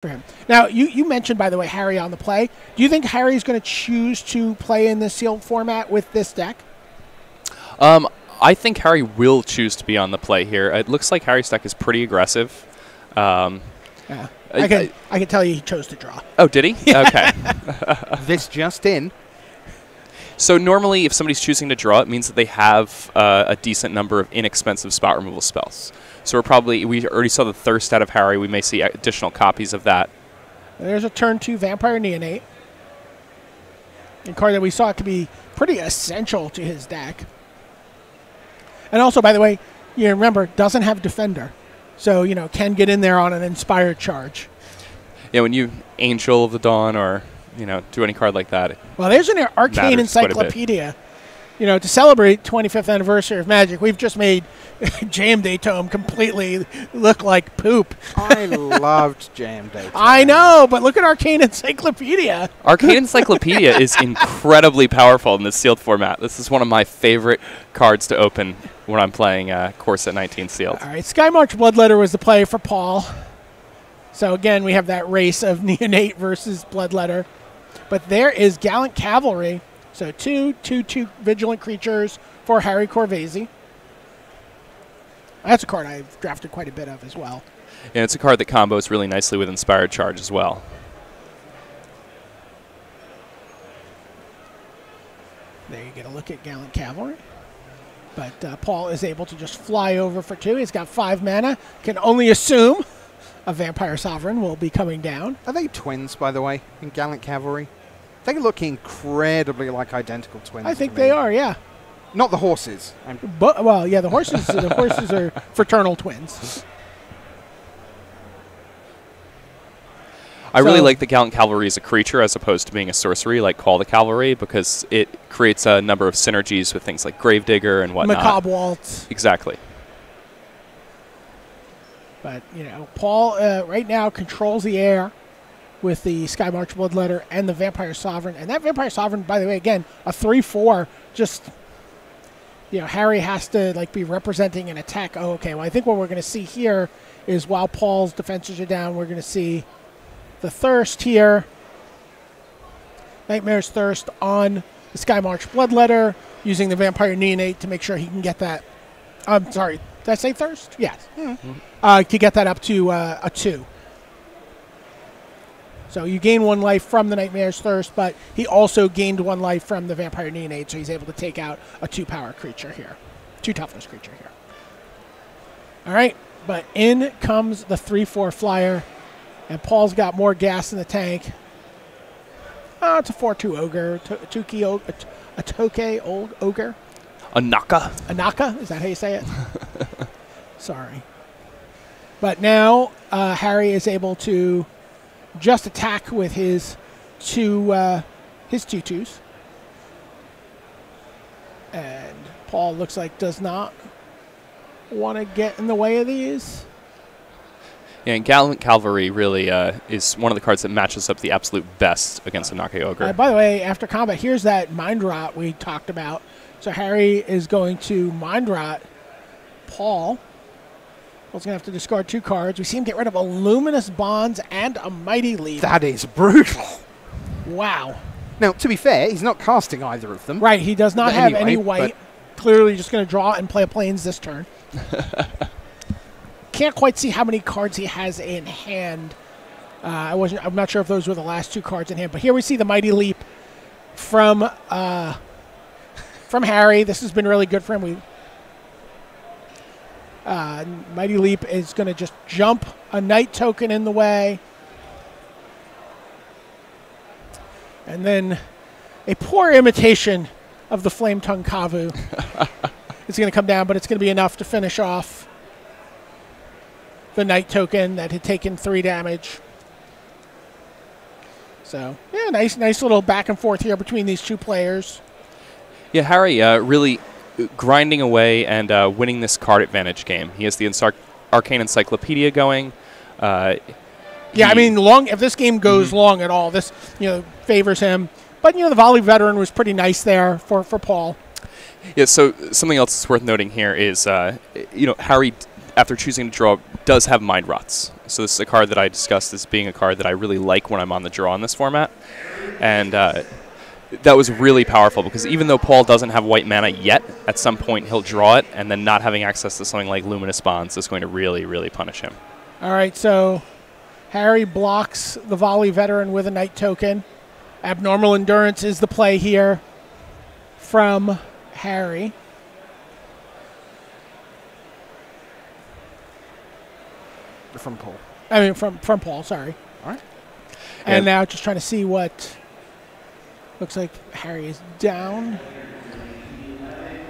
for him. Now, you mentioned, by the way, Harry on the play. Do you think Harry's going to choose to play in the sealed format with this deck? I think Harry will choose to be on the play here. It looks like Harry's deck is pretty aggressive. Yeah. I can tell you he chose to draw. Oh, did he? Okay. This just in. So normally if somebody's choosing to draw, it means that they have a decent number of inexpensive spot removal spells. So we already saw the Thirst out of Harry. We may see additional copies of that. There's a turn 2 Vampire Neonate. A card that we saw to be pretty essential to his deck. And also, by the way, you remember, doesn't have Defender. So, can get in there on an Inspired Charge. Yeah, when you Angel of the Dawn or, do any card like that. Well, there's an Arcane Encyclopedia. To celebrate 25th anniversary of Magic, we've just made Jam Day Tome completely look like poop. I loved Jam Day Tome. I know, but look at Arcane Encyclopedia. Arcane Encyclopedia is incredibly powerful in this sealed format. This is one of my favorite cards to open when I'm playing Core Set 19 sealed. All right, Skymarch Bloodletter was the play for Paul. So again, we have that race of Neonate versus Bloodletter. But there is Gallant Cavalry. So 2/2 Vigilant Creatures for Harry Corvese. That's a card I've drafted quite a bit of as well. And it's a card that combos really nicely with Inspired Charge as well. There you get a look at Gallant Cavalry. But Paul is able to just fly over for 2. He's got 5 mana. Can only assume a Vampire Sovereign will be coming down. Are they twins, by the way, in Gallant Cavalry? They look incredibly like identical twins. I think they are, yeah. Not the horses. Well, yeah, the horses. The horses are fraternal twins. I really like the Gallant Cavalry as a creature as opposed to being a sorcery like Call the Cavalry because it creates a number of synergies with things like Gravedigger and whatnot. Macabre Waltz. Exactly. But, Paul right now controls the air with the Skymarch Bloodletter and the Vampire Sovereign. And that Vampire Sovereign, by the way, again, a 3/4, just, Harry has to, be representing an attack. Oh, okay, well, I think what we're going to see here is while Paul's defenses are down, we're going to see the Thirst here. Nightmare's Thirst on the Skymarch Bloodletter, using the Vampire Neonate to make sure he can get that. I'm sorry, did I say Thirst? Yes. To get that up to a 2. So you gain 1 life from the Nightmare's Thirst, but he also gained 1 life from the Vampire Neonate, so he's able to take out a 2-power creature here. 2 toughness creature here. All right, but in comes the 3/4 flyer, and Paul's got more gas in the tank. It's a 4/2 Ogre, a Toke Ogre. Anaka. Anaka, is that how you say it? Sorry. But now Harry is able to just attack with his 2/2s. And Paul looks like does not want to get in the way of these. Yeah, and Gallant Cavalry really is one of the cards that matches up the absolute best against Anaka Ogre. By the way, after combat, here's that Mind Rot we talked about. So Harry is going to Mind Rot Paul. Paul's going to have to discard 2 cards. We see him get rid of a Luminous Bonds and a Mighty Leap. That is brutal. Wow. Now, to be fair, he's not casting either of them. Right, he does not have any white. Clearly just going to draw and play a Plains this turn. Can't quite see how many cards he has in hand. I'm not sure if those were the last 2 cards in hand, but here we see the Mighty Leap from Harry. This has been really good for him. Mighty Leap is going to just jump a Night token in the way. And then a poor imitation of the Flame Tongue Kavu. It's going to come down, but it's going to be enough to finish off the Night token that had taken 3 damage. So, yeah, nice little back and forth here between these 2 players. Yeah, Harry really grinding away and winning this card advantage game. He has the Arcane Encyclopedia going. Yeah, I mean, if this game goes long at all, this favors him. But the Volley Veteran was pretty nice there for Paul. Yeah. So something else that's worth noting here is Harry after choosing to draw, does have Mind Rots. So this is a card that I discussed as being a card that I really like when I'm on the draw in this format. And that was really powerful because even though Paul doesn't have white mana yet, at some point he'll draw it, and then not having access to something like Luminous Bonds is going to really, really punish him. All right, so Harry blocks the Volley Veteran with a Knight token. Abnormal Endurance is the play here from Harry. From Paul. I mean, from Paul, sorry. All right. And now just trying to see what... Looks like Harry is down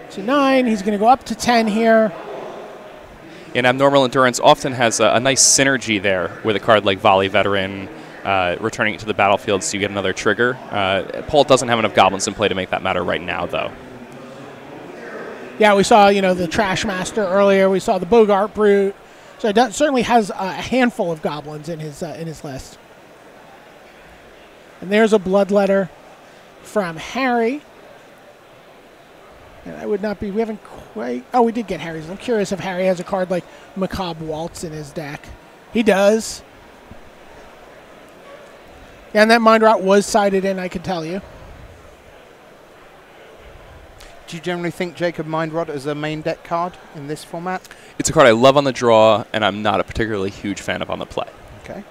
to 9. He's going to go up to 10 here. And Abnormal Endurance often has a nice synergy there with a card like Volley Veteran, returning it to the battlefield so you get another trigger. Paul doesn't have enough goblins in play to make that matter right now, though. Yeah, we saw, the Trash Master earlier. We saw the Bogart Brute. So it certainly has a handful of goblins in his list. And there's a Bloodletter from Harry. And I would not be... We haven't quite... Oh, we did get Harry's. I'm curious if Harry has a card like Macabre Waltz in his deck. He does. Yeah, and that Mind Rot was sided in, I can tell you. Do you generally think Jacob Mind Rot is a main deck card in this format? It's a card I love on the draw, and I'm not a particularly huge fan of on the play. Okay.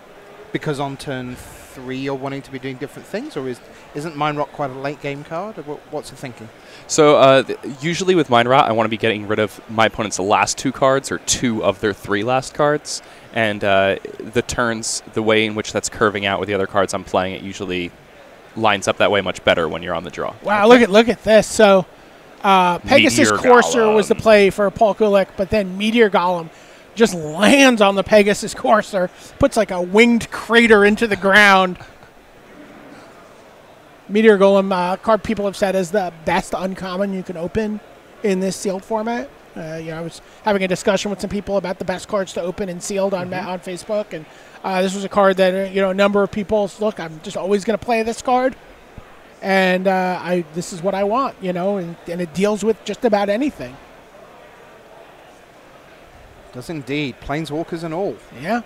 Because on turn 3 you're wanting to be doing different things, or isn't Mind Rot quite a late game card? Or what's the thinking? So usually with Mind Rot, I want to be getting rid of my opponent's last 2 cards or 2 of their 3 last cards. And the turns, the way in which that's curving out with the other cards I'm playing, it usually lines up that way much better when you're on the draw. Wow, look at this. So Pegasus Courser was the play for Paul Kulik, but then Meteor Golem just lands on the Pegasus Courser, puts like a winged crater into the ground. Meteor Golem, card people have said is the best uncommon you can open in this sealed format. I was having a discussion with some people about the best cards to open in sealed on Facebook, and this was a card that a number of people look. I'm just always going to play this card, and this is what I want, and it deals with just about anything. Does indeed, Planeswalkers and all. Yeah.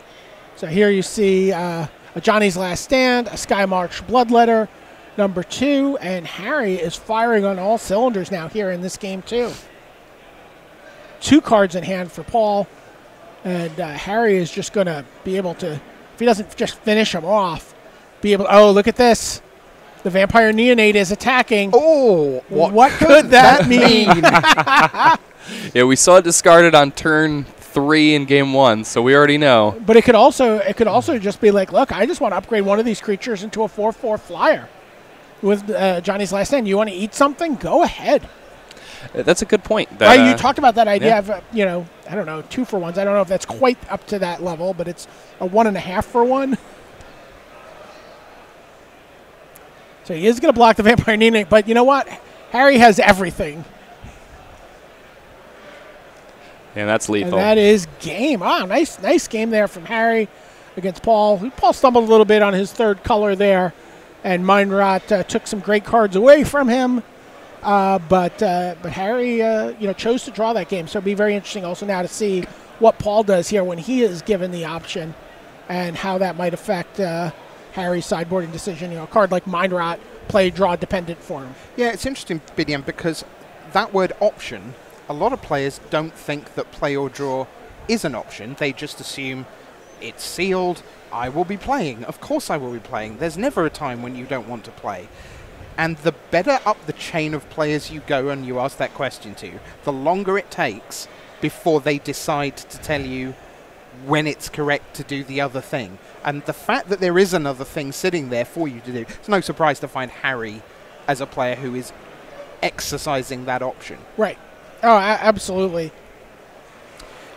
So here you see a Johnny's Last Stand, a Skymarch Bloodletter, number 2, and Harry is firing on all cylinders now here in this game too. 2 cards in hand for Paul, and Harry is just going to be able to, if he doesn't just finish him off, be able to, oh, look at this. The Vampire Neonate is attacking. Oh, what could that mean? Yeah, we saw it discarded on turn 3 in game 1, so we already know. But it could also just be like, look, I just want to upgrade one of these creatures into a 4/4 flyer with Johnny's Last Stand. You want to eat something? Go ahead. That's a good point. Right, you talked about that idea of, I don't know, 2-for-1s. I don't know if that's quite up to that level, but it's a 1.5-for-1. So he is going to block the Vampire Neonate, but you know what? Harry has everything. And that's lethal. And that is game. Ah, nice game there from Harry against Paul. Paul stumbled a little bit on his 3rd color there, and Mind Rot took some great cards away from him. But Harry, chose to draw that game. So it'll be very interesting also now to see what Paul does here when he is given the option and how that might affect Harry's sideboarding decision. A card like Mind Rot, play draw dependent for him. Yeah, it's interesting, BDM, because that word option, a lot of players don't think that play or draw is an option. They just assume it's sealed. I will be playing. Of course I will be playing. There's never a time when you don't want to play. And the better up the chain of players you go and you ask that question to, the longer it takes before they decide to tell you when it's correct to do the other thing. And the fact that there is another thing sitting there for you to do, it's no surprise to find Harry as a player who is exercising that option. Right. Oh, absolutely.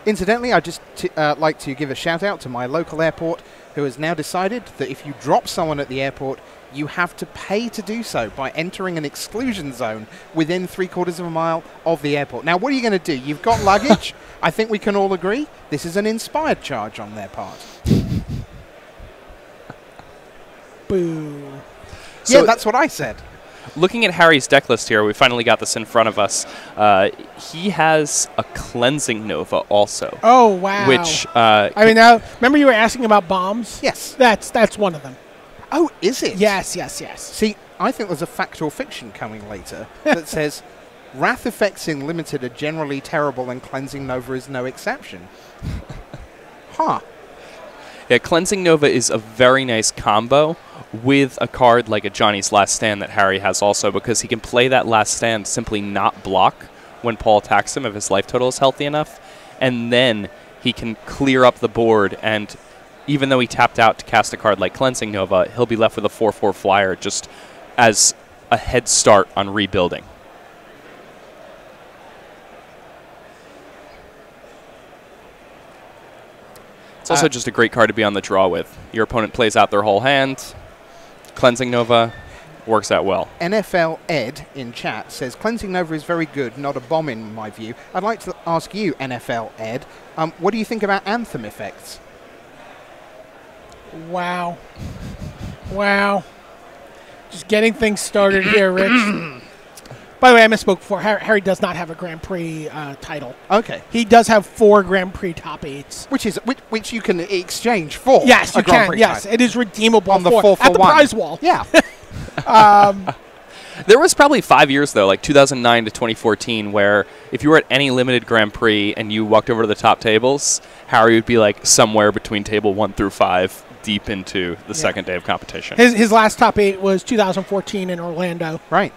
Incidentally, I'd just like to give a shout out to my local airport, who has now decided that if you drop someone at the airport, you have to pay to do so by entering an exclusion zone within 3/4 of a mile of the airport. Now, what are you going to do? You've got luggage. I think we can all agree this is an inspired charge on their part. Boo. So yeah, that's what I said. looking at Harry's deck list here, we finally got this in front of us. He has a Cleansing Nova also. Oh, wow. Which I mean, now, remember you were asking about bombs? Yes. That's one of them. Oh, is it? Yes. See, I think there's a fact or fiction coming later that says wrath effects in Limited are generally terrible and Cleansing Nova is no exception. Huh. Yeah, Cleansing Nova is a very nice combo with a card like a Johnny's Last Stand that Harry has also, because he can play that Last Stand, simply not block when Paul attacks him if his life total is healthy enough, and then he can clear up the board, and even though he tapped out to cast a card like Cleansing Nova, he'll be left with a 4/4 flyer just as a head start on rebuilding. It's also just a great card to be on the draw with. Your opponent plays out their whole hand. Cleansing Nova works out well. NFL Ed in chat says, Cleansing Nova is very good, not a bomb in my view. I'd like to ask you, NFL Ed, what do you think about Anthem effects? Wow. Just getting things started here, Rich. By the way, I misspoke before. Harry does not have a Grand Prix title. Okay. He does have 4 Grand Prix top 8s. Which you can exchange for. Yes, you Grand can. Prix Yes, title. it is redeemable on the 4 for at the 1. prize wall. Yeah. There was probably 5 years, though, like 2009 to 2014, where if you were at any limited Grand Prix and you walked over to the top tables, Harry would be like somewhere between table 1 through 5, deep into the second day of competition. His last top 8 was 2014 in Orlando. Right.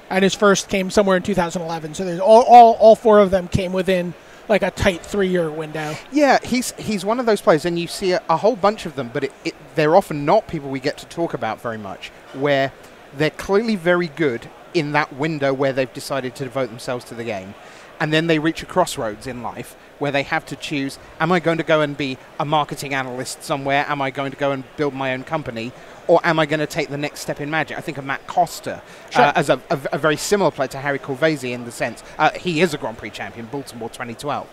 And his first came somewhere in 2011. So there's all 4 of them came within like a tight 3-year window. Yeah, he's one of those players, and you see a whole bunch of them, but they're often not people we get to talk about very much, where they're clearly very good in that window where they've decided to devote themselves to the game. And then they reach a crossroads in life where they have to choose, am I going to go and be a marketing analyst somewhere? Am I going to go and build my own company? Or am I going to take the next step in Magic? I think of Matt Costa as a very similar player to Harry Corvese in the sense, he is a Grand Prix champion, Baltimore 2012.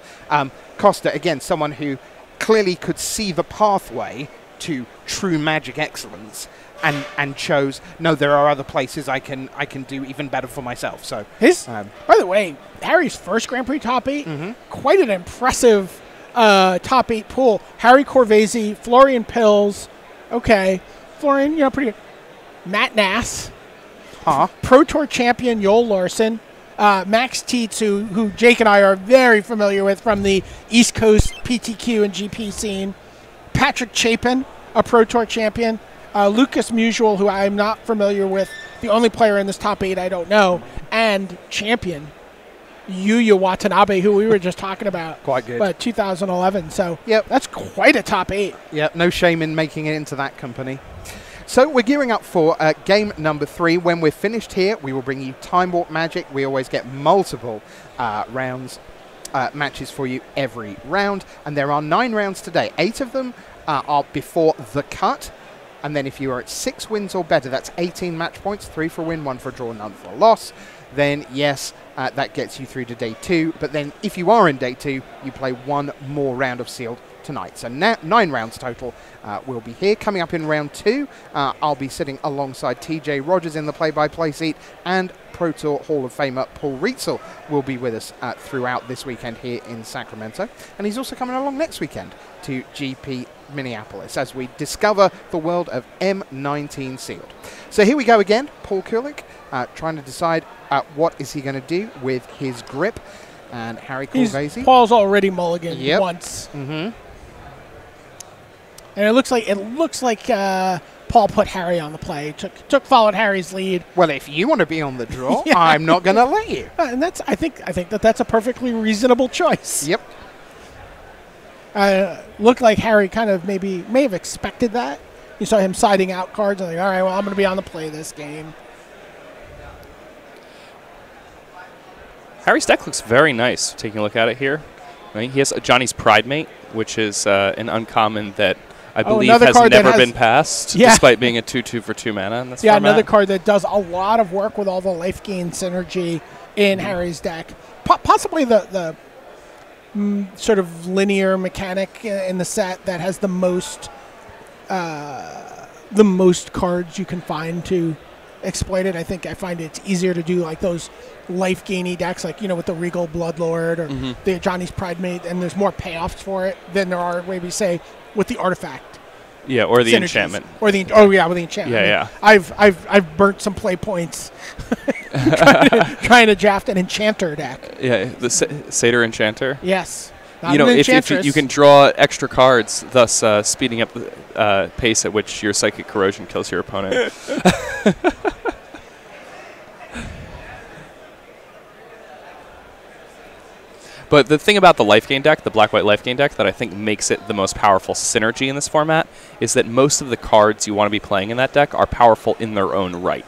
Costa, again, someone who clearly could see the pathway to true Magic excellence and chose, no, there are other places I can do even better for myself. So by the way, Harry's first Grand Prix top 8, quite an impressive top 8 pool. Harry Corvese, Florian Pills, okay, Florian, pretty good. Matt Nass, Pro Tour champion Yoel Larson, Max Tietz, who Jake and I are very familiar with from the East Coast PTQ and GP scene, Patrick Chapin, a Pro Tour champion, Lucas Musial, who I'm not familiar with, the only player in this top 8 I don't know, and champion Yuya Watanabe, who we were just talking about. Quite good. But 2011, so that's quite a top 8. Yep, no shame in making it into that company. So we're gearing up for game number 3. When we're finished here, we will bring you Time Warp Magic. We always get multiple matches for you every round, and there are 9 rounds today. 8 of them are before the cut. And then if you are at 6 wins or better, that's 18 match points, 3 for a win, 1 for a draw, none for a loss. Then, yes, that gets you through to day 2. But then if you are in day 2, you play 1 more round of Sealed tonight. So 9 rounds total will be here. Coming up in round 2, I'll be sitting alongside TJ Rogers in the play-by-play seat, and Pro Tour Hall of Famer Paul Rietzel will be with us throughout this weekend here in Sacramento. And he's also coming along next weekend to GP Minneapolis as we discover the world of M19 Sealed. So here we go again. Paul Kulik trying to decide what is he going to do with his grip. And Harry Corvese. Paul's already mulliganed once. Mm-hmm. And it looks like Paul put Harry on the play. Followed Harry's lead. Well, if you want to be on the draw, I'm not going to let you. And I think that's a perfectly reasonable choice. Yep. Looked like Harry kind of may have expected that. You saw him siding out cards and like, all right, well, I'm going to be on the play this game. Harry's deck looks very nice, taking a look at it here. Right? He has a Johnny's Pride Mate, which is an uncommon that I believe has never been passed, despite being a 2/2 for 2 mana in this format. Another card that does a lot of work with all the life gain synergy in Harry's deck. Possibly the sort of linear mechanic in the set that has the most cards you can find to exploited. I think I find it's easier to do like those life gainy decks, like with the Regal Bloodlord or the Johnny's Pridemate, and there's more payoffs for it than there are, maybe say, with the artifact. Yeah, or the synergies. Enchantment. Or with the enchantment. Yeah, I've burnt some play points trying to draft an enchanter deck. Yeah, the Satyr Enchanter. Yes. If you can draw extra cards, thus speeding up the pace at which your Psychic Corrosion kills your opponent. But the thing about the life gain deck, the black-white life gain deck, that I think makes it the most powerful synergy in this format is that most of the cards you want to be playing in that deck are powerful in their own right.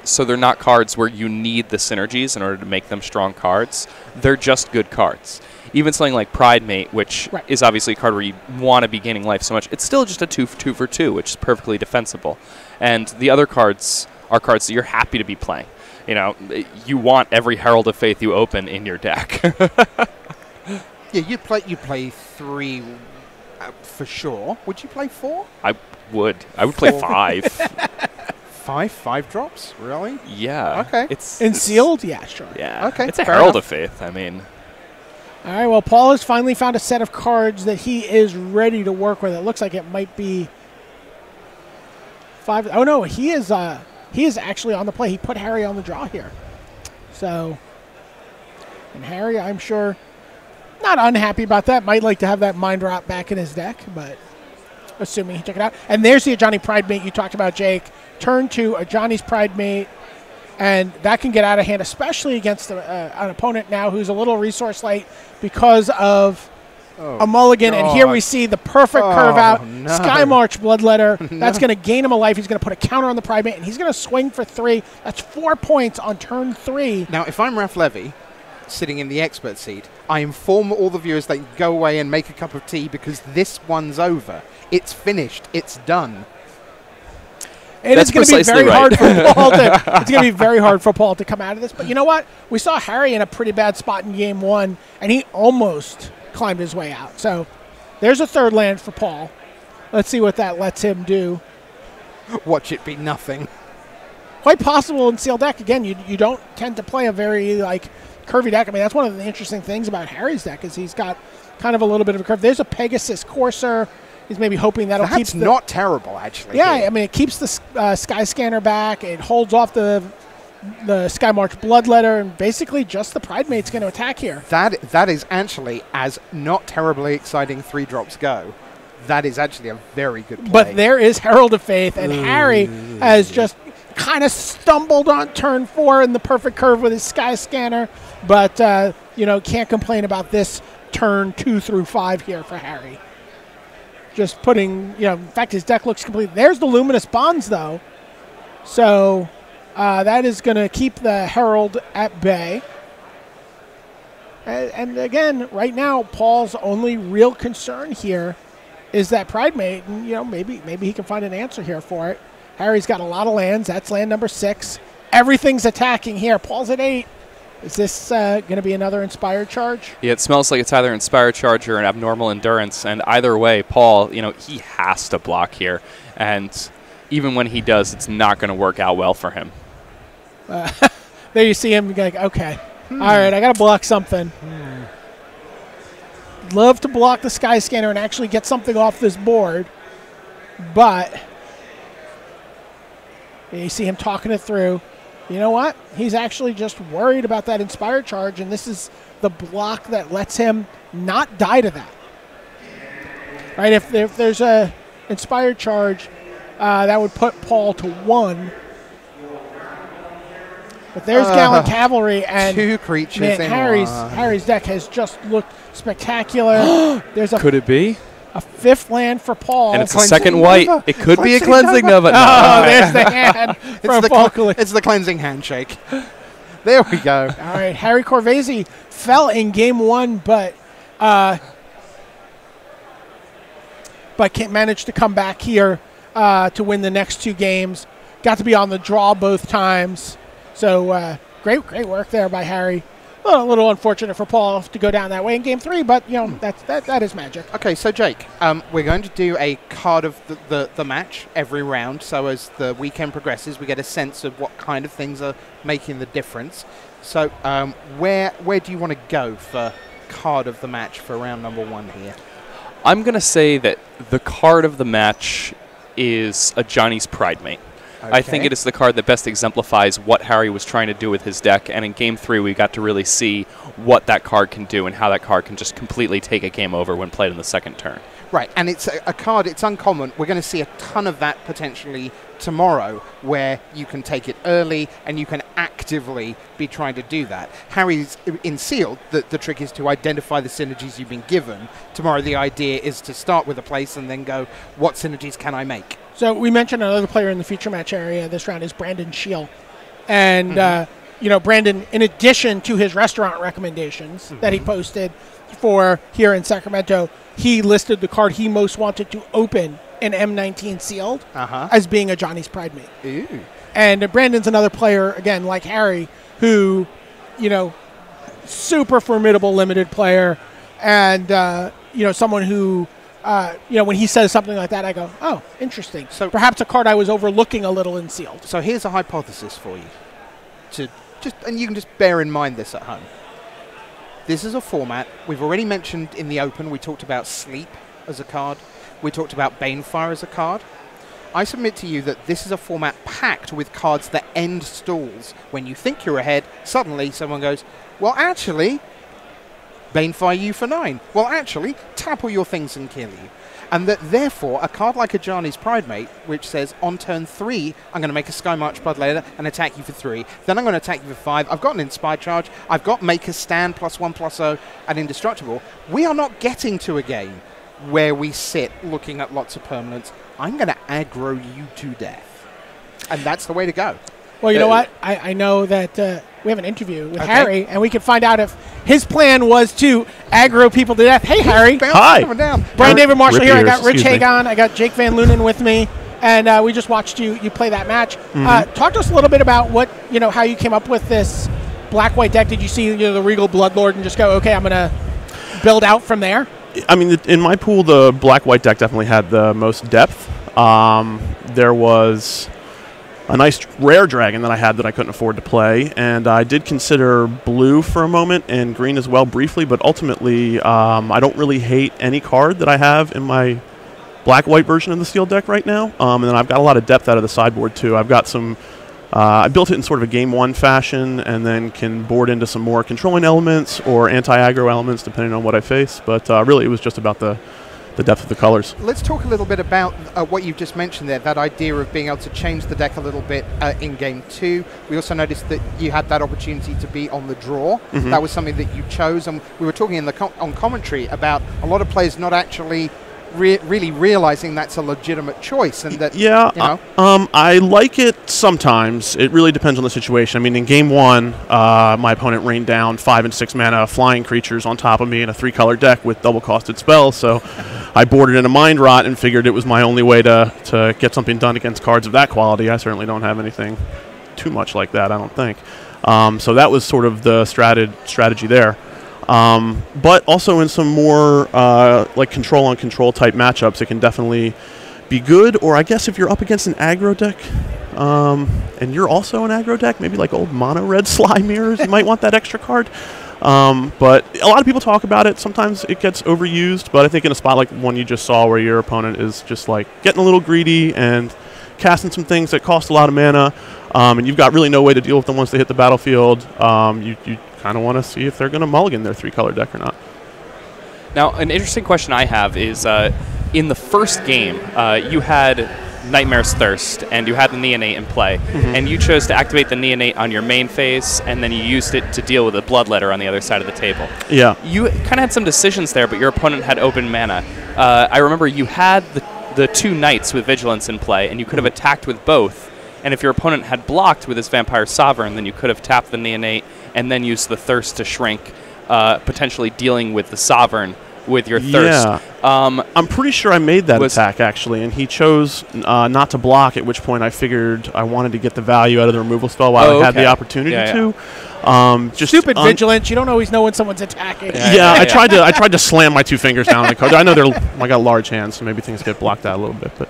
So they're not cards where you need the synergies in order to make them strong cards. They're just good cards. Even something like Pridemate, which is obviously a card where you want to be gaining life so much, it's still just a 2-for-2, which is perfectly defensible. And the other cards are cards that you're happy to be playing. You want every Herald of Faith you open in your deck. Yeah, you play 3 for sure. Would you play 4? I would play 5. 5 drops? Really? Yeah. Okay. It's sealed? Yeah, sure. Yeah. Okay. It's a Herald of Faith. I mean. All right. Well, Paul has finally found a set of cards that he is ready to work with. It looks like it might be 5. Oh no, he is actually on the play. He put Harry on the draw here. So, and Harry, I'm sure, not unhappy about that. Might like to have that Mind Rot back in his deck, but assuming he took it out. And there's the Ajani Pridemate you talked about, Jake. Turn 2, Ajani's Pridemate, and that can get out of hand, especially against an opponent now who's a little resource light because of a mulligan. God. And here we see the perfect curve out. No. Sky March Bloodletter. That's going to gain him a life. He's going to put a counter on the Pridemate, and he's going to swing for 3. That's 4 points on turn 3. Now, if I'm Raf Levy, sitting in the expert seat, I inform all the viewers they can go away and make a cup of tea because this one's over. It's finished. It's done. It's going to be very hard for Paul to. It's going to be very hard for Paul to come out of this. But you know what? We saw Harry in a pretty bad spot in game 1, and he almost climbed his way out. So there's a 3rd land for Paul. Let's see what that lets him do. Watch it be nothing. Quite possible in sealed deck. Again, you don't tend to play a very curvy deck. I mean, that's one of the interesting things about Harry's deck is he's got kind of a little bit of a curve. There's a Pegasus Courser. He's maybe hoping that'll keep. That's not terrible, actually. Yeah, I mean, it keeps the Sky Scanner back. It holds off the Sky March Bloodletter, and basically just the Pridemate's going to attack here. That is actually, as not terribly exciting 3 drops go, that is actually a very good play. But there is Herald of Faith, and Harry has just kind of stumbled on turn 4 in the perfect curve with his Sky Scanner, but can't complain about this turn 2 through 5 here for Harry. Just putting, in fact, his deck looks complete. There's the Luminous Bonds, though. So that is going to keep the Herald at bay. And again, right now, Paul's only real concern here is that Pridemate. And, maybe he can find an answer here for it. Harry's got a lot of lands. That's land number 6. Everything's attacking here. Paul's at 8. Is this going to be another Inspired Charge? Yeah, it smells like it's either Inspired Charge or an Abnormal Endurance. And either way, Paul, he has to block here. And even when he does, it's not going to work out well for him. There you see him like, okay, all right, I got to block something. Love to block the Sky Scanner and actually get something off this board. But you see him talking it through. You know what? He's actually just worried about that Inspired Charge, and this is the block that lets him not die to that. Right? If there's a Inspired Charge, that would put Paul to 1. But there's Gallant Cavalry, and 2 creatures. Man, Harry's deck has just looked spectacular. There's Could it be? A 5th land for Paul. And it's a second white. It could be a Cleansing Nova. Oh, there's the hand from Paul. It's the Cleansing Handshake. There we go. All right, Harry Corvese fell in game 1, but managed to come back here to win the next 2 games. Got to be on the draw both times. So great work there by Harry. A little unfortunate for Paul to go down that way in Game 3, but that is Magic. Okay, so Jake, we're going to do a card of the match every round. So as the weekend progresses, we get a sense of what kind of things are making the difference. So where do you want to go for card of the match for round number 1 here? I'm going to say that the card of the match is a Johnny's Pride Mate. Okay. I think it is the card that best exemplifies what Harry was trying to do with his deck, and in Game 3 we got to really see what that card can do and how that card can just completely take a game over when played in the second turn. Right, and it's a card, it's uncommon. We're going to see a ton of that potentially tomorrow, where you can take it early and you can actively be trying to do that. Harry's in Sealed, the trick is to identify the synergies you've been given. Tomorrow the idea is to start with a place and then go, what synergies can I make? So we mentioned another player in the feature match area this round is Brandon Scheel. And, Brandon, in addition to his restaurant recommendations that he posted for here in Sacramento, he listed the card he most wanted to open in M19 Sealed as being a Johnny's Pride Mate. Ooh. And Brandon's another player, again, like Harry, who, super formidable limited player and, someone who... when he says something like that, I go, oh, interesting. So perhaps a card I was overlooking a little in Sealed. So here's a hypothesis for you, and you can just bear in mind this at home. This is a format we've already mentioned in the Open. We talked about Sleep as a card. We talked about Banefire as a card. I submit to you that this is a format packed with cards that end stalls. When you think you're ahead, suddenly someone goes, well, actually, Banefire you for 9. Well, actually, tap all your things and kill you. And that, therefore, a card like a Johnny's Pride Mate, which says, on turn 3, I'm going to make a Skymarch Bloodletter and attack you for 3. Then I'm going to attack you for 5. I've got an Inspire Charge. I've got Make a Stand +1/+0 and Indestructible. We are not getting to a game where we sit looking at lots of permanents. I'm going to aggro you to death. And that's the way to go. Well, you know what? I know that we have an interview with Harry, and we can find out if his plan was to aggro people to death. Hey, Harry. Hi. Brian David Marshall here. I got Rich Hagon. I got Jake Van Lunen with me, and we just watched you play that match. Talk to us a little bit about how you came up with this black-white deck. Did you see the Regal Bloodlord and just go, okay, I'm going to build out from there? I mean, in my pool, the black-white deck definitely had the most depth. There was a nice rare dragon that I had that I couldn't afford to play, and I did consider blue for a moment and green as well briefly, but ultimately I don't really hate any card that I have in my black-white version of the Steel deck right now, and then I've got a lot of depth out of the sideboard too. I've got some I built it in sort of a Game 1 fashion and then can board into some more controlling elements or anti-aggro elements depending on what I face, but really it was just about the depth of the colors. Let's talk a little bit about what you've just mentioned there, that idea of being able to change the deck a little bit in Game 2. We also noticed that you had that opportunity to be on the draw. That was something that you chose, and we were talking on commentary about a lot of players not actually really realizing that's a legitimate choice, and that I like it sometimes. It really depends on the situation. I mean, in Game 1, my opponent rained down 5 and 6 mana flying creatures on top of me in a 3-color deck with double-costed spells, so I boarded in a Mind Rot and figured it was my only way to get something done against cards of that quality. I certainly don't have anything too much like that, I don't think. So that was sort of the strategy there. But also in some more like control-on-control type matchups, it can definitely be good. Or I guess if you're up against an aggro deck, and you're also an aggro deck, maybe like old mono-red Sly Mirrors, you might want that extra card. But a lot of people talk about it. Sometimes it gets overused, but I think in a spot like one you just saw where your opponent is just like getting a little greedy and casting some things that cost a lot of mana, and you've got really no way to deal with them once they hit the battlefield, you kind of want to see if they're going to mulligan their 3-color deck or not. Now, an interesting question I have is, in the first game, you had Nightmare's Thirst, and you had the Neonate in play, and you chose to activate the Neonate on your main phase, and then you used it to deal with a Bloodletter on the other side of the table. Yeah. You kind of had some decisions there, but your opponent had open mana. I remember you had the 2 Knights with Vigilance in play, and you could have attacked with both, and if your opponent had blocked with his Vampire Sovereign, then you could have tapped the Neonate and then used the Thirst to shrink, potentially dealing with the Sovereign with your thirst. Yeah. I'm pretty sure I made that attack, actually, and he chose not to block, at which point I figured I wanted to get the value out of the removal spell while I had the opportunity to. Just stupid vigilance. You don't always know when someone's attacking. I tried to slam my 2 fingers down on the card. I know I got large hands, so maybe things get blocked out a little bit. But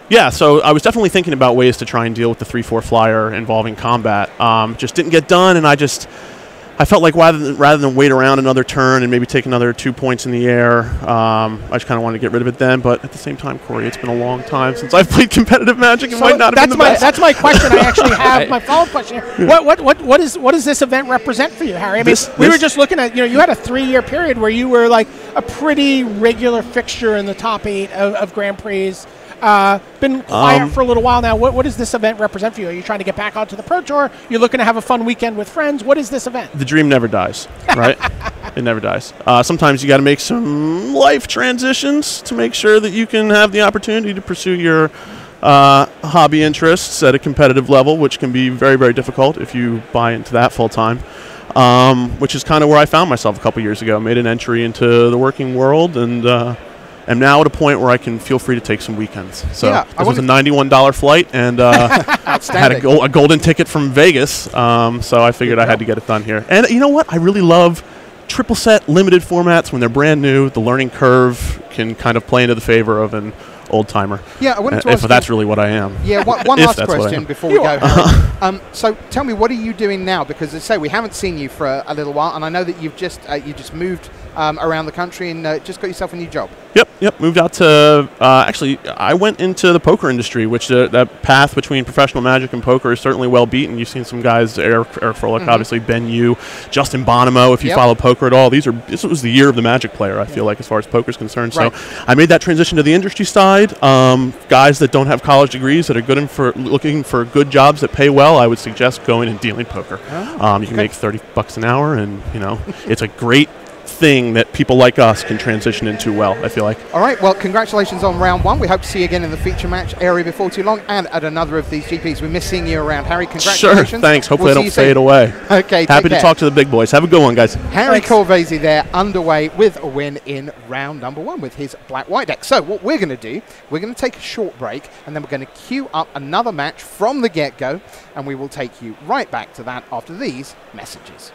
yeah, so I was definitely thinking about ways to try and deal with the 3/4 flyer involving combat. Just didn't get done, and I felt like rather than wait around another turn and maybe take another 2 points in the air, I just kind of wanted to get rid of it then. But at the same time, Corey, it's been a long time since I've played competitive Magic. It might not have been the best. That's my question. I actually have my follow-up question here. What does this event represent for you, Harry? I mean, we were just looking at, you had a 3-year period where you were like a pretty regular fixture in the top 8 of Grand Prix. Been quiet for a little while now. What does this event represent for you? Are you trying to get back onto the Pro Tour? You're looking to have a fun weekend with friends? What is this event? The dream never dies, right? It never dies. Sometimes you got to make some life transitions to make sure that you can have the opportunity to pursue your hobby interests at a competitive level, which can be very, very difficult if you buy into that full time. Which is kind of where I found myself a couple years ago. Made an entry into the working world, and am now at a point where I can feel free to take some weekends. So this was a $91 flight, and had a golden ticket from Vegas. So I figured I had to get it done here. And you know what? I really love triple set limited formats when they're brand new. The learning curve can kind of play into the favor of an old timer. Yeah, I wanted to ask if that's really what I am. Yeah, one last question before we go. Harry. So tell me, what are you doing now? Because as I say, we haven't seen you for a little while, and I know that you've just moved around the country and just got yourself a new job. Yep. Moved out to actually, I went into the poker industry, which that path between professional Magic and poker is certainly well beaten. You've seen some guys, Eric Froelich, obviously, Ben Yu, Justin Bonomo. If you follow poker at all, this was the year of the Magic player. I feel like as far as poker is concerned. Right. So I made that transition to the industry side. Guys that don't have college degrees that are looking for good jobs that pay well, I would suggest going and dealing poker. You can make $30 an hour, and it's a great thing that people like us can transition into well, I feel like. All right, well, congratulations on round 1. We hope to see you again in the feature match area before too long and at another of these GPs. We miss seeing you around. Harry, congratulations. Sure, thanks. Hopefully I don't fade away. Okay, happy to talk to the big boys. Have a good one, guys. Harry Corvese there, underway with a win in round number 1 with his black-white deck. So what we're going to do, we're going to take a short break, and then we're going to queue up another match from the get-go, and we will take you right back to that after these messages.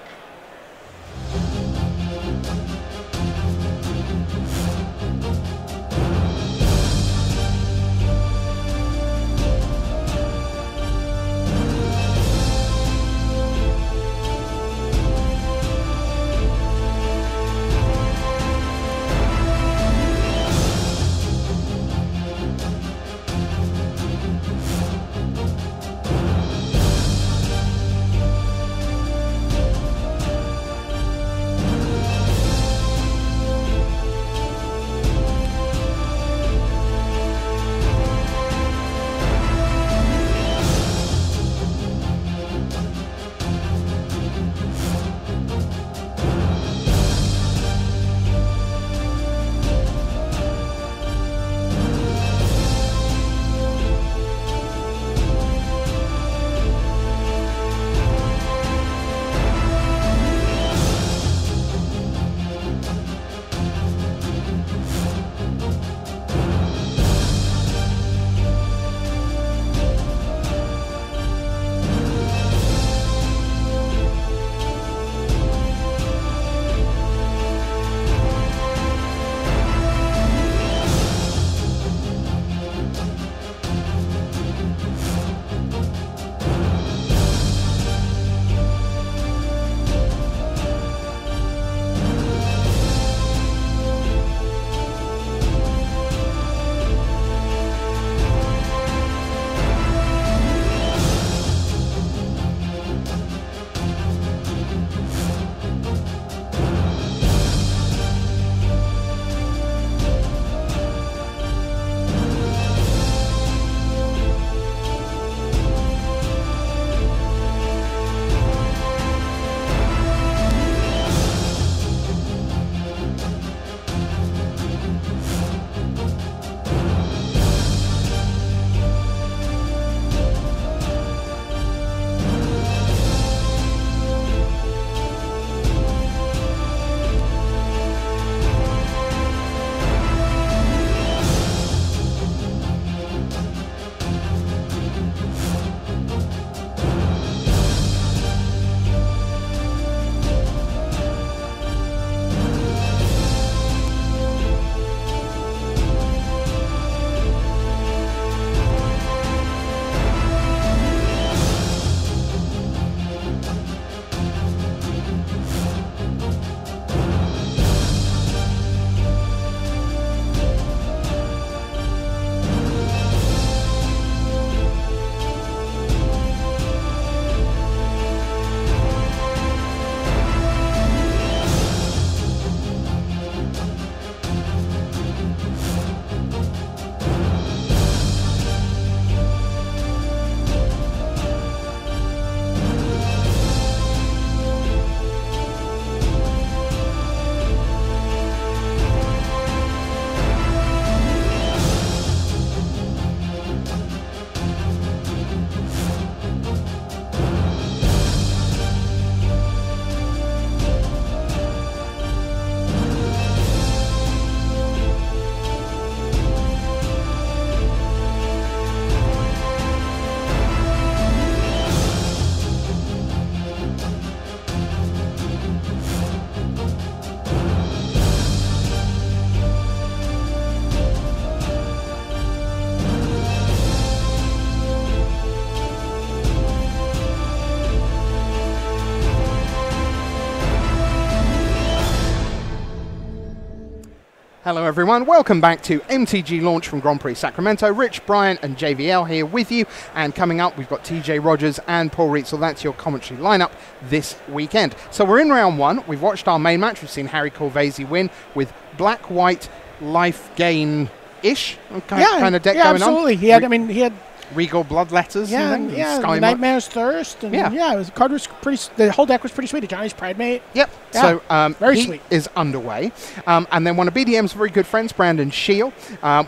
Hello everyone, welcome back to MTG Launch from Grand Prix Sacramento. Rich, Brian and JVL here with you, and coming up we've got TJ Rogers and Paul Reitzel. That's your commentary lineup this weekend. So we're in round one, we've watched our main match, we've seen Harry Corvese win with black-white life gain-ish kind of deck going absolutely. on. He had Regal Bloodletters, the Nightmare's Thirst, and the card was the whole deck was pretty sweet. Johnny's Pridemate. Yep. Yeah, so very he sweet. is underway, and then one of BDM's very good friends, Brandon Shield,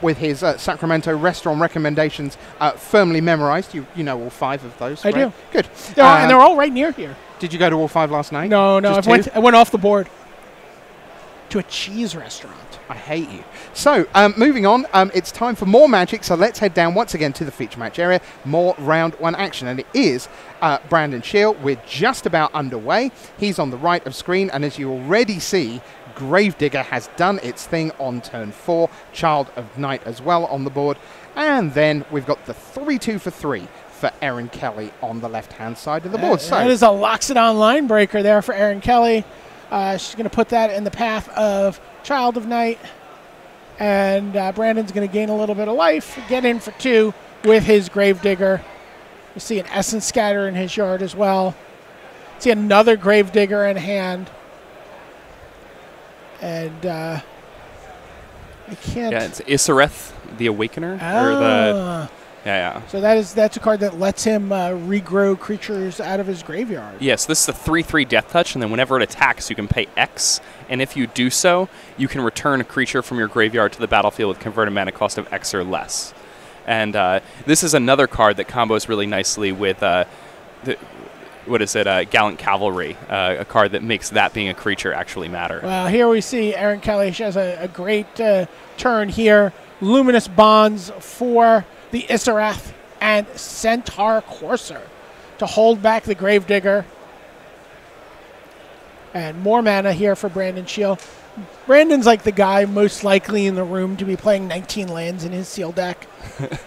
with his Sacramento restaurant recommendations firmly memorized. You know all 5 of those. I right? do. Good. And they're all right near here. Did you go to all 5 last night? No, I went off the board to a cheese restaurant. I hate you. So, moving on, it's time for more Magic, so let's head down once again to the feature match area, more round 1 action, and it is Brandon Shield. We're just about underway. He's on the right of screen, and as you already see, Gravedigger has done its thing on turn 4, Child of Night as well on the board, and then we've got the 3-2 for 3 for Erin Kelly on the left-hand side of the board. So that is a Loxodon line breaker there for Erin Kelly. She's going to put that in the path of Child of Night. And Brandon's going to gain a little bit of life, get in for 2 with his Gravedigger. You see an Essence Scatter in his yard as well. See another Gravedigger in hand. And I can't... Yeah, it's Isareth, the Awakener. So that's a card that lets him regrow creatures out of his graveyard. Yes, this is a 3/3 Death Touch, and then whenever it attacks, you can pay X, and if you do so, you can return a creature from your graveyard to the battlefield with converted mana cost of X or less. And this is another card that combos really nicely with Gallant Cavalry, a card that makes that being a creature actually matter. Well, here we see Erin Kelly. She has a great turn here. Luminous Bonds for the Isarath and Centaur Courser to hold back the Gravedigger. And more mana here for Brandon Shield. Brandon's like the guy most likely in the room to be playing 19 lands in his seal deck.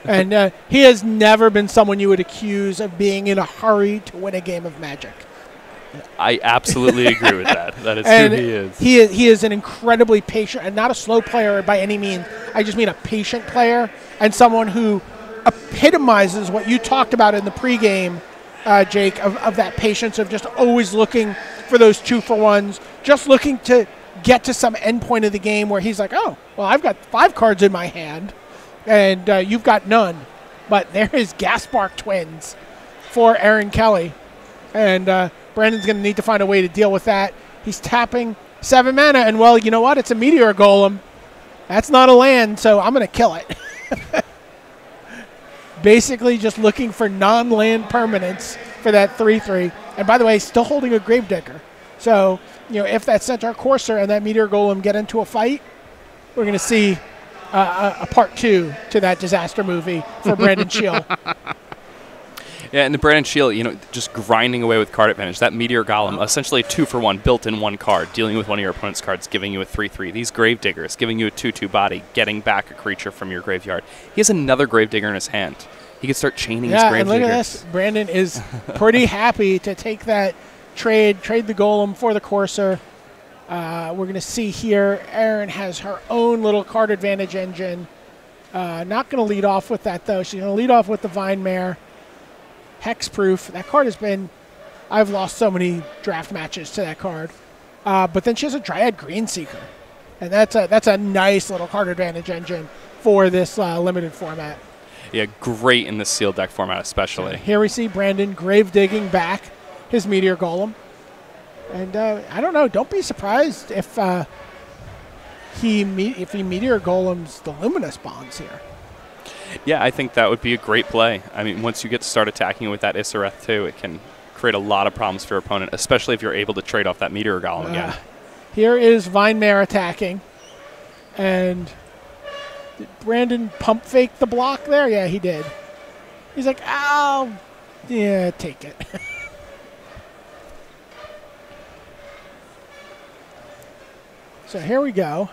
And he has never been someone you would accuse of being in a hurry to win a game of Magic. I absolutely agree with that. That is who he is. He is an incredibly patient, and not a slow player by any means. I just mean a patient player and someone who epitomizes what you talked about in the pregame, Jake, of that patience of just always looking for those 2-for-1s, just looking to get to some end point of the game where he's like, oh, well, I've got 5 cards in my hand, and you've got none. But there is Gaspark Twins for Erin Kelly, and Brandon's going to need to find a way to deal with that. He's tapping 7 mana, and, well, you know what? It's a Meteor Golem. That's not a land, so I'm going to kill it. Basically just looking for non-land permanents for that 3/3. And by the way, still holding a Gravedigger. So, if that Centaur Courser and that Meteor Golem get into a fight, we're going to see a part 2 to that disaster movie for Brandon Shield. Yeah, and the Brandon Shield, just grinding away with card advantage. That Meteor Golem, essentially a 2-for-1 built in 1 card, dealing with one of your opponent's cards, giving you a 3/3. These Gravediggers, giving you a 2/2 body, getting back a creature from your graveyard. He has another Gravedigger in his hand. He can start chaining his Gravediggers. And look at this. Brandon is pretty happy to take that trade the Golem for the Courser. We're going to see here, Erin has her own little card advantage engine. Not going to lead off with that, though. She's going to lead off with the Vine Mare. Hexproof. That card has been... I've lost so many draft matches to that card. But then she has a Dryad Greenseeker. And that's a nice little card advantage engine for this limited format. Yeah, great in the sealed deck format especially. So here we see Brandon grave digging back his Meteor Golem. And I don't know, don't be surprised if he Meteor Golems the Luminous Bonds here. Yeah, I think that would be a great play. I mean, once you get to start attacking with that Isareth too, it can create a lot of problems for your opponent, especially if you're able to trade off that Meteor Golem again. Here is Vine Mare attacking. And did Brandon pump fake the block there? Yeah, he did. He's like, ow. Yeah, take it. So here we go.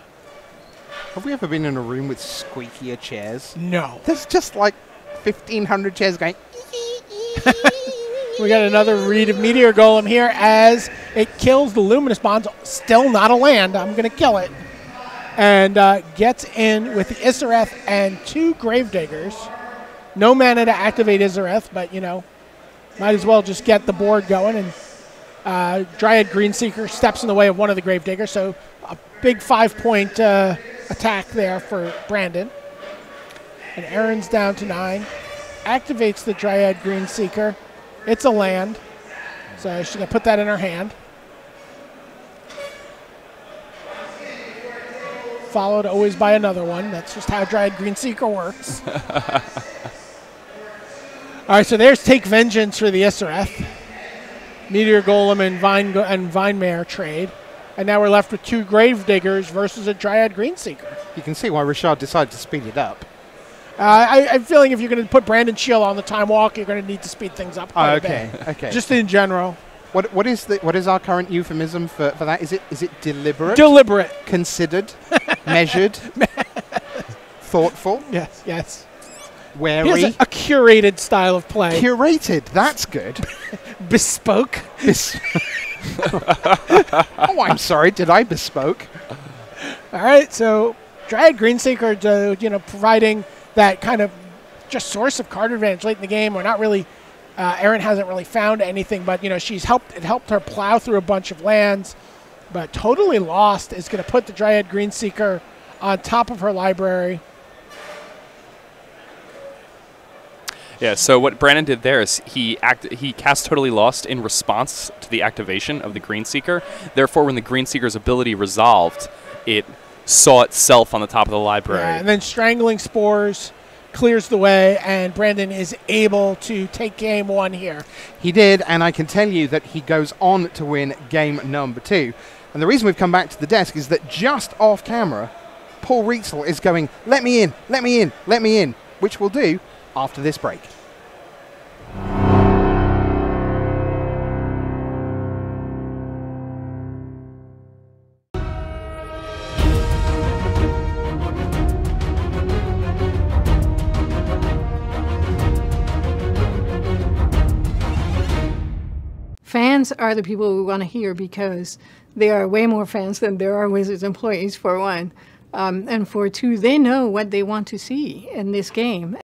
Have we ever been in a room with squeakier chairs? No. There's just like 1,500 chairs going. We got another read of Meteor Golem here as it kills the Luminous Bonds. Still not a land. I'm going to kill it. and gets in with the Isareth and 2 Gravediggers. No mana to activate Isareth, but, you know, might as well just get the board going. And Dryad Greenseeker steps in the way of one of the Gravediggers, so a big 5-point attack there for Brandon. And Aaron's down to 9. Activates the Dryad Greenseeker. It's a land, so she's going to put that in her hand. Followed always by another one. That's just how Dryad Greenseeker works. All right, so there's Take Vengeance for the Isareth. Meteor Golem and Vinemare trade. And now we're left with 2 Gravediggers versus a Dryad Greenseeker. You can see why Richard decided to speed it up. I'm feeling if you're going to put Brandon Shield on the time walk, you're going to need to speed things up quite a bit. Okay. Just in general. What is our current euphemism for that? Is it deliberate? Deliberate. Considered? Measured? Thoughtful? Yes. Wary? He has a curated style of play. Curated. That's good. Bespoke. Oh, I'm sorry. Did I bespoke? All right, so Dryad Greenseeker, providing that kind of just source of card advantage late in the game. We're not really, Erin hasn't really found anything, but it helped her plow through a bunch of lands. But Totally Lost is going to put the Dryad Greenseeker on top of her library. Yeah, so what Brandon did there is he cast Totally Lost in response to the activation of the Greenseeker. Therefore, when the Greenseeker's ability resolved, it saw itself on the top of the library. Yeah, and then Strangling Spores clears the way, and Brandon is able to take game 1 here. He did, and I can tell you that he goes on to win game number 2. And the reason we've come back to the desk is that just off camera, Paul Rietzel is going, let me in, let me in, let me in, which we'll do after this break. Fans are the people we want to hear because they are way more fans than there are Wizards employees, for one. And for two, they know what they want to see in this game.